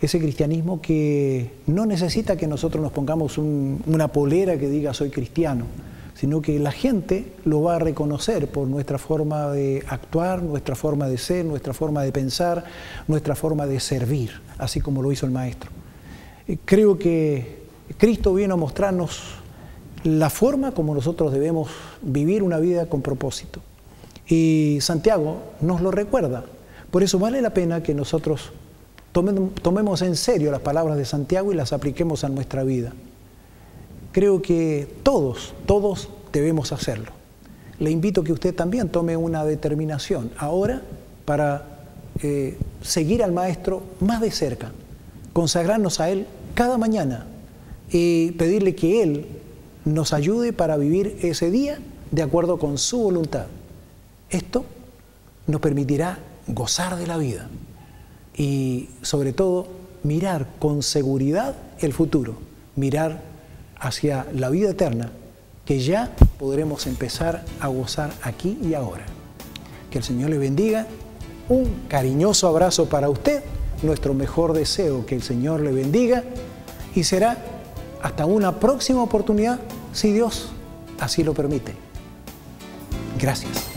Ese cristianismo que no necesita que nosotros nos pongamos una polera que diga soy cristiano, sino que la gente lo va a reconocer por nuestra forma de actuar, nuestra forma de ser, nuestra forma de pensar, nuestra forma de servir, así como lo hizo el Maestro. Creo que Cristo vino a mostrarnos la forma como nosotros debemos vivir una vida con propósito. Y Santiago nos lo recuerda. Por eso vale la pena que nosotros tomemos en serio las palabras de Santiago y las apliquemos a nuestra vida. Creo que todos debemos hacerlo. Le invito a que usted también tome una determinación ahora para seguir al Maestro más de cerca, consagrarnos a Él cada mañana y pedirle que Él nos ayude para vivir ese día de acuerdo con su voluntad. Esto nos permitirá gozar de la vida y sobre todo mirar con seguridad el futuro, mirar hacia la vida eterna que ya podremos empezar a gozar aquí y ahora. Que el Señor le bendiga, un cariñoso abrazo para usted, nuestro mejor deseo, que el Señor le bendiga y será hasta una próxima oportunidad si Dios así lo permite. Gracias.